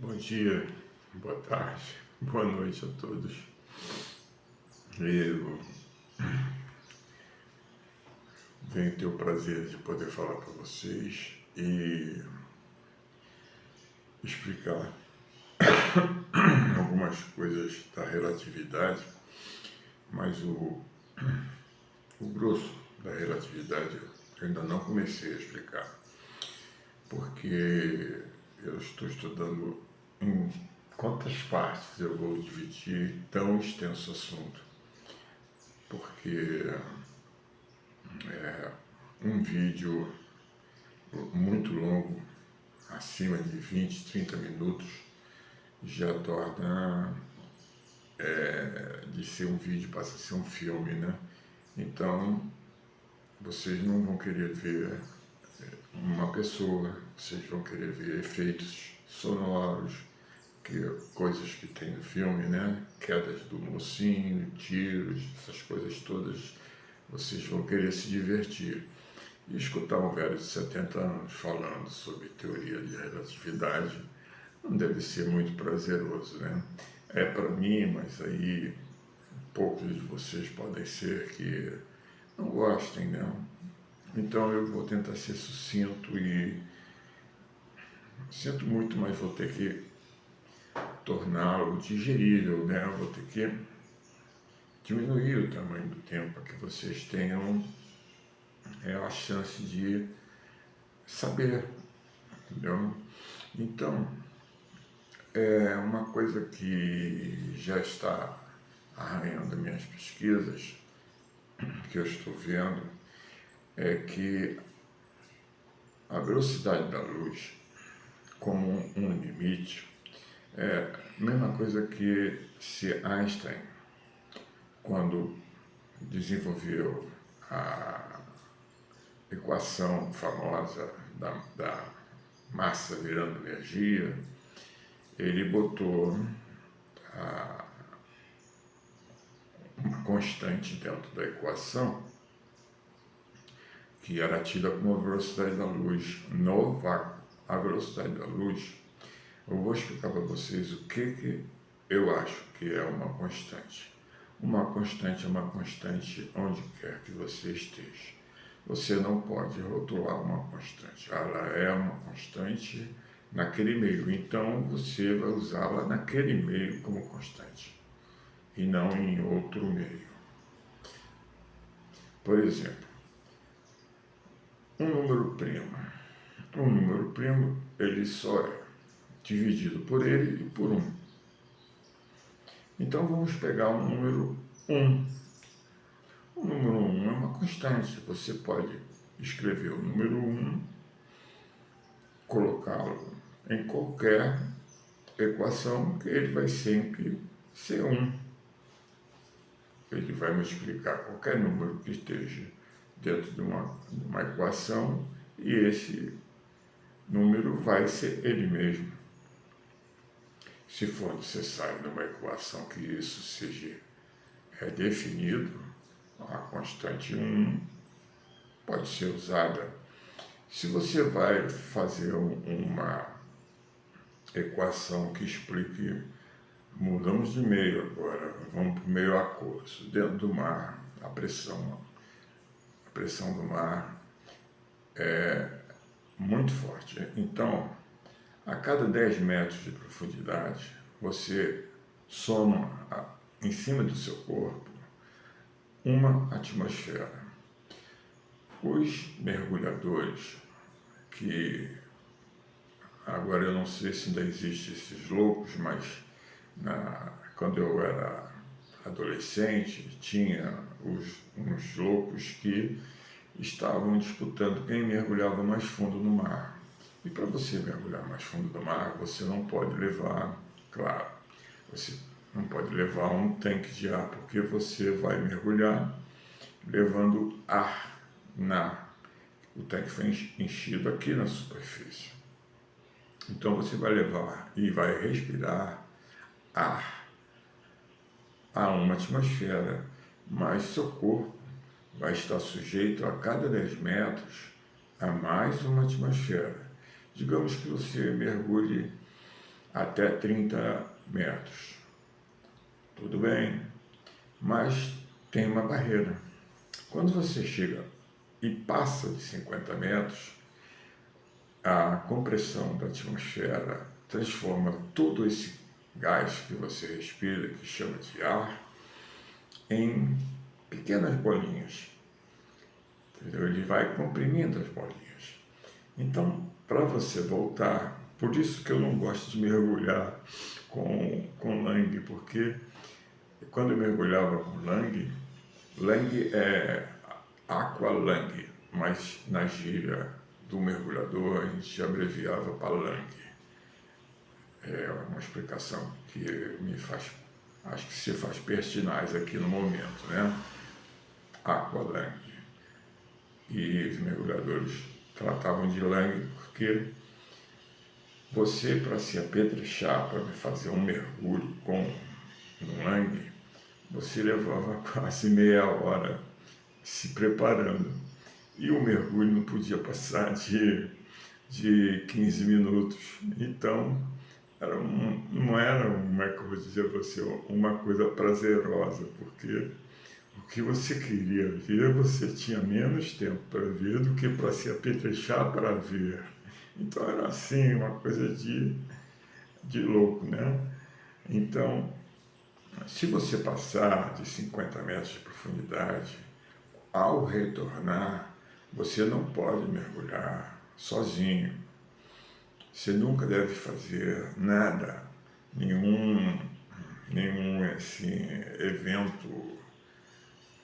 Bom dia, boa tarde, boa noite a todos. Eu venho ter o prazer de poder falar para vocês e explicar algumas coisas da relatividade, mas o grosso da relatividade eu ainda não comecei a explicar, porque eu estou estudando em quantas partes eu vou dividir tão extenso assunto, porque um vídeo muito longo, acima de 20, 30 minutos, já torna de ser um vídeo, passa a ser um filme, né? Então, vocês não vão querer ver uma pessoa, vocês vão querer ver efeitos sonoros, coisas que tem no filme, né? Quedas do mocinho, tiros, essas coisas todas, vocês vão querer se divertir. E escutar um velho de 70 anos falando sobre teoria de relatividade não deve ser muito prazeroso, né? É para mim, mas aí poucos de vocês podem ser que não gostem, né? Então eu vou tentar ser sucinto e sinto muito, mas vou ter que torná-lo digerível, né? Eu vou ter que diminuir o tamanho do tempo para que vocês tenham a chance de saber, entendeu? Então, é uma coisa que já está arranhando minhas pesquisas, que eu estou vendo, é que a velocidade da luz como um limite é a mesma coisa que se Einstein, quando desenvolveu a equação famosa da massa virando energia, ele botou uma constante dentro da equação que era tida como a velocidade da luz no vácuo. A velocidade da luz, eu vou explicar para vocês o que eu acho que é uma constante. Uma constante é uma constante onde quer que você esteja. Você não pode rotular uma constante. Ela é uma constante naquele meio, então você vai usá-la naquele meio como constante e não em outro meio. Por exemplo, um número primo. Um número primo, ele só é dividido por ele e por 1. Então vamos pegar um número 1. O número 1 é uma constante. Você pode escrever o número 1, colocá-lo em qualquer equação, que ele vai sempre ser 1. Ele vai multiplicar qualquer número que esteja dentro de uma equação e esse número vai ser ele mesmo. Se for necessário numa equação que isso seja definido, a constante 1 pode ser usada. Se você vai fazer uma equação que explique, mudamos de meio agora, vamos para o meio aquoso, dentro do mar, a pressão do mar é muito forte. Então, a cada 10 metros de profundidade, você soma em cima do seu corpo uma atmosfera. Os mergulhadores, que agora eu não sei se ainda existem esses loucos, mas quando eu era adolescente, tinha uns loucos que estavam disputando quem mergulhava mais fundo no mar. E para você mergulhar mais fundo no mar, você não pode levar, claro, você não pode levar um tanque de ar, porque você vai mergulhar levando ar o tanque foi enchido aqui na superfície. Então você vai levar e vai respirar ar a uma atmosfera, mas seu corpo vai estar sujeito a cada 10 metros a mais uma atmosfera. Digamos que você mergulhe até 30 metros. Tudo bem, mas tem uma barreira. Quando você chega e passa de 50 metros, a compressão da atmosfera transforma todo esse gás que você respira, que chama de ar, em pequenas bolinhas. Entendeu? Ele vai comprimindo as bolinhas. Então, para você voltar, por isso que eu não gosto de mergulhar com Lang, porque quando eu mergulhava com Lang é Aqualang, mas na gíria do mergulhador a gente abreviava para Lang. É uma explicação que me faz, acho que se faz pertinaz aqui no momento, né? Aqualang. E os mergulhadores tratavam de Lang porque você, para se apetrechar, para fazer um mergulho com um Lang, você levava quase meia hora se preparando. E o mergulho não podia passar de 15 minutos. Então, não era, como é que eu vou dizer a você, uma coisa prazerosa, porque o que você queria ver, você tinha menos tempo para ver do que para se apetrechar para ver. Então, era assim, uma coisa de louco, né? Então, se você passar de 50 metros de profundidade, ao retornar, você não pode mergulhar sozinho. Você nunca deve fazer nada, nenhum assim, evento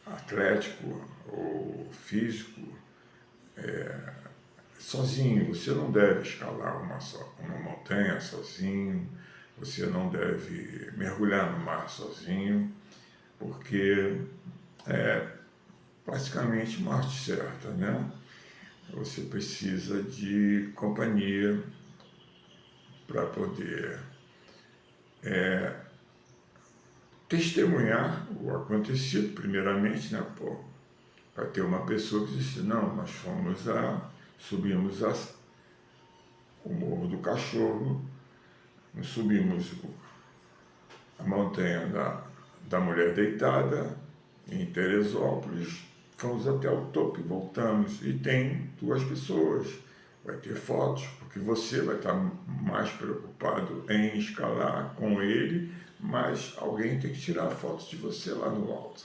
atlético ou físico sozinho. Você não deve escalar uma montanha sozinho, você não deve mergulhar no mar sozinho, porque é praticamente morte certa, né? Você precisa de companhia para poder testemunhar o acontecido, primeiramente, né? Pô, vai ter uma pessoa que disse, não, nós subimos o Morro do Cachorro, subimos a montanha da Mulher Deitada, em Teresópolis, fomos até o topo e voltamos. E tem duas pessoas, vai ter fotos, porque você vai estar mais preocupado em escalar com ele, mas alguém tem que tirar fotos de você lá no alto.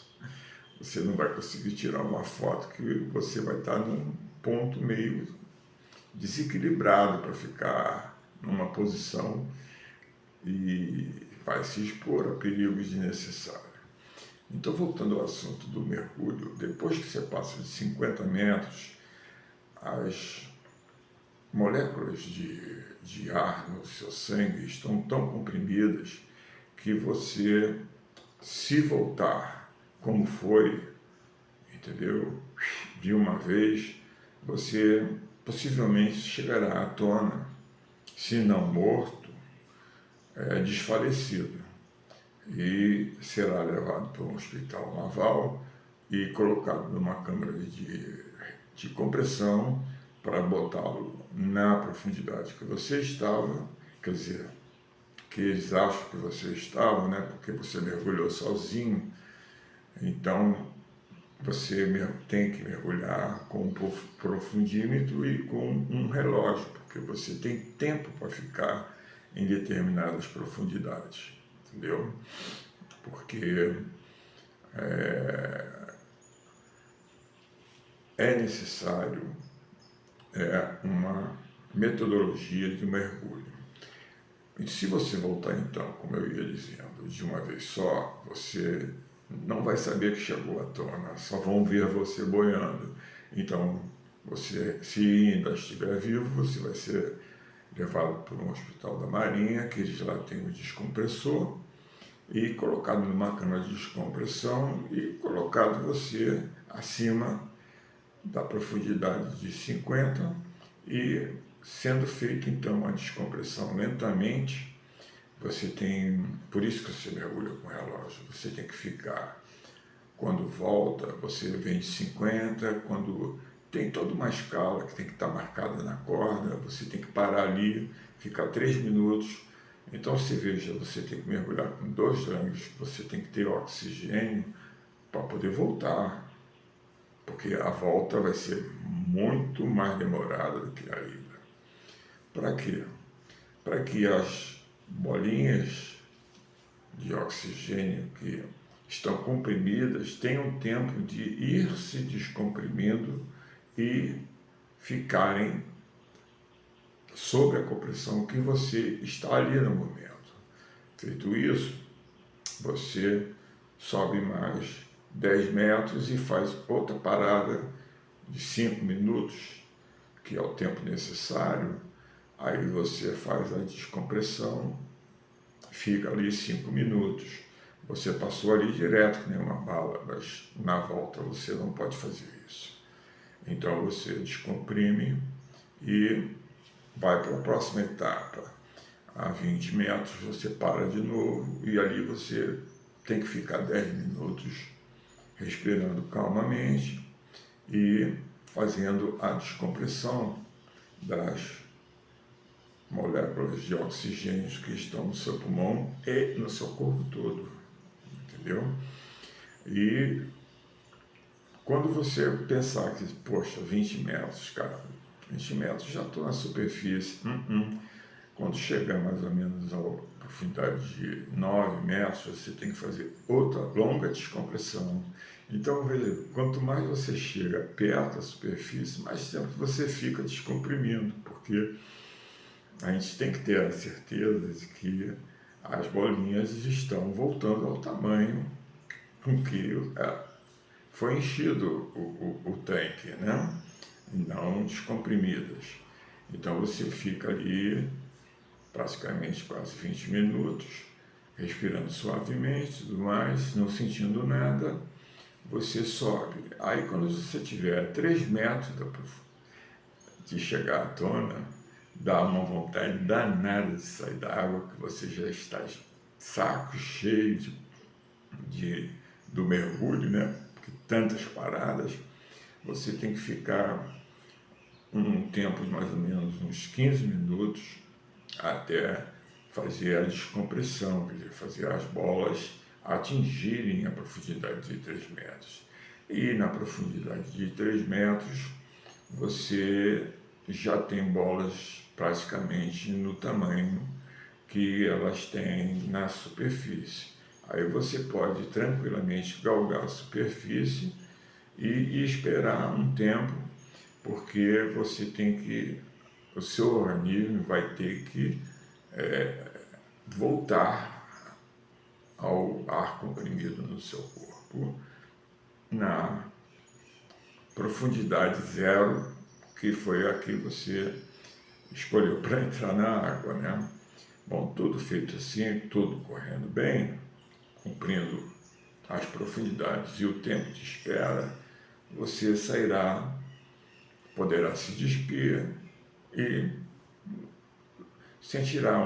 Você não vai conseguir tirar uma foto que você vai estar num ponto meio desequilibrado para ficar numa posição e vai se expor a perigos desnecessários. Então, voltando ao assunto do mergulho, depois que você passa de 50 metros, as moléculas de ar no seu sangue estão tão comprimidas que você, se voltar como foi, entendeu? De uma vez, você possivelmente chegará à tona, se não morto, desfalecido, e será levado para um hospital naval e colocado numa câmara de compressão para botá-lo na profundidade que você estava, quer dizer, que eles acham que você estava, né, porque você mergulhou sozinho. Então, você tem que mergulhar com um profundímetro e com um relógio, porque você tem tempo para ficar em determinadas profundidades, entendeu? Porque é necessário uma metodologia de mergulho. E se você voltar então, como eu ia dizendo, de uma vez só, você não vai saber que chegou à tona, só vão ver você boiando. Então, você, se ainda estiver vivo, você vai ser levado para um hospital da Marinha, que eles lá têm um descompressor, e colocado numa câmara de descompressão e colocado você acima da profundidade de 50 e sendo feito então a descompressão lentamente. Você tem, por isso que você mergulha com relógio, você tem que ficar, quando volta, você vem de 50, quando tem toda uma escala que tem que estar marcada na corda, você tem que parar ali, ficar 3 minutos Então você veja, você tem que mergulhar com 2 tanques, você tem que ter oxigênio para poder voltar, porque a volta vai ser muito mais demorada do que a ida. Para quê? Para que as bolinhas de oxigênio que estão comprimidas tenham tempo de ir se descomprimindo e ficarem sob a compressão que você está ali no momento. Feito isso, você sobe mais 10 metros e faz outra parada de 5 minutos, que é o tempo necessário. Aí você faz a descompressão, fica ali 5 minutos. Você passou ali direto, que nem uma bala, mas na volta você não pode fazer isso. Então você descomprime e vai para a próxima etapa. A 20 metros você para de novo e ali você tem que ficar 10 minutos respirando calmamente e fazendo a descompressão das moléculas de oxigênio que estão no seu pulmão e no seu corpo todo, entendeu? E quando você pensar que, poxa, 20 metros, cara, 20 metros já estou na superfície, quando chegar mais ou menos a profundidade de 9 metros, você tem que fazer outra longa descompressão. Então, veja, quanto mais você chega perto da superfície, mais tempo você fica descomprimindo, porque a gente tem que ter a certeza de que as bolinhas estão voltando ao tamanho com que foi enchido o tanque, né? E não descomprimidas. Então você fica ali praticamente quase 20 minutos, respirando suavemente, tudo mais, não sentindo nada, você sobe. Aí quando você tiver a 3 metros de chegar à tona, dá uma vontade danada de sair da água, que você já está saco cheio do mergulho, né? Porque tantas paradas, você tem que ficar um tempo de mais ou menos uns 15 minutos até fazer a descompressão, quer dizer, fazer as bolas atingirem a profundidade de 3 metros. E na profundidade de 3 metros, você já tem bolas praticamente no tamanho que elas têm na superfície. Aí você pode tranquilamente galgar a superfície e esperar um tempo, porque você tem que, o seu organismo vai ter que voltar ao ar comprimido no seu corpo na profundidade zero, que foi a que você escolheu para entrar na água, né? Bom, tudo feito assim, tudo correndo bem, cumprindo as profundidades e o tempo de espera, você poderá se despir e sentirá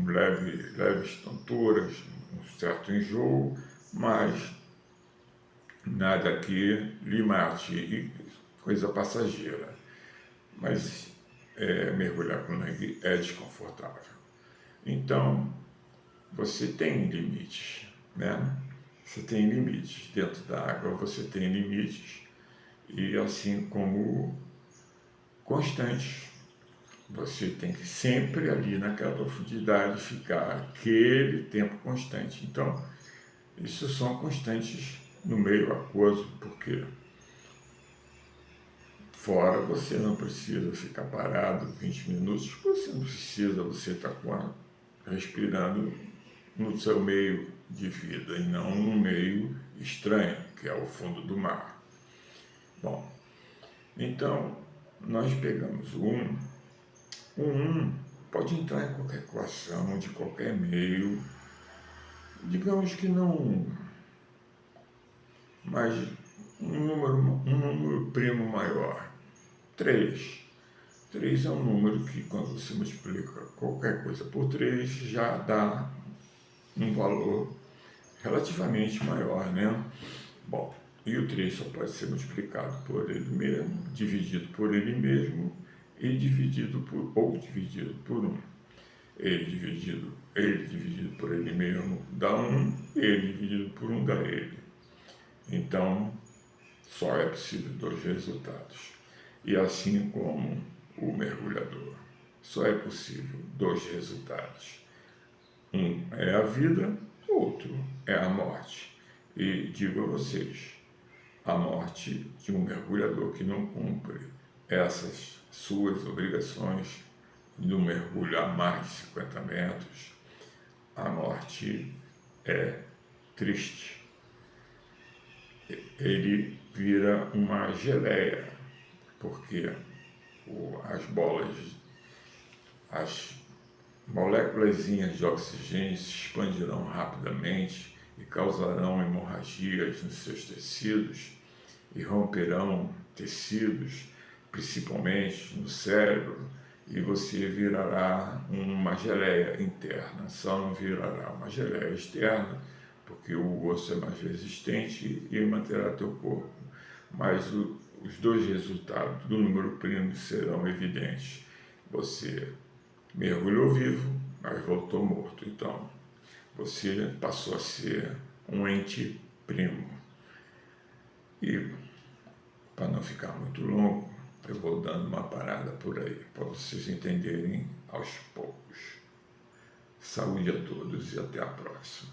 leves tonturas, um certo enjoo, mas nada que lhe mate, e coisa passageira. Mas mergulhar com sangue é desconfortável. Então, você tem limites, né? Você tem limites. Dentro da água você tem limites, e assim como constantes. Você tem que sempre ali naquela profundidade ficar aquele tempo constante. Então, isso são constantes no meio aquoso, porque fora você não precisa ficar parado 20 minutos, você não precisa, você está respirando no seu meio de vida e não no meio estranho, que é o fundo do mar. Bom, então nós pegamos o 1 pode entrar em qualquer equação, de qualquer meio, digamos que não, mas um número primo maior. 3. 3 é um número que, quando você multiplica qualquer coisa por 3, já dá um valor relativamente maior, né? Bom, e o 3 só pode ser multiplicado por ele mesmo, dividido por ele mesmo e dividido por 1. ele dividido por ele mesmo dá 1, ele dividido por 1 dá ele. Então, só é possível 2 resultados. E assim como o mergulhador, só é possível 2 resultados. Um é a vida, outro é a morte. E digo a vocês, a morte de um mergulhador que não cumpre essas suas obrigações no mergulho a mais de 50 metros, a morte é triste. Ele vira uma geleia, porque as moléculas de oxigênio se expandirão rapidamente e causarão hemorragias nos seus tecidos e romperão tecidos, principalmente no cérebro, e você virará uma geleia interna, só não virará uma geleia externa, porque o osso é mais resistente e manterá teu corpo. Mas os 2 resultados do número primo serão evidentes. Você mergulhou vivo, mas voltou morto. Então, você passou a ser um ente primo. E, para não ficar muito longo, eu vou dando uma parada por aí, para vocês entenderem aos poucos. Saúde a todos e até a próxima.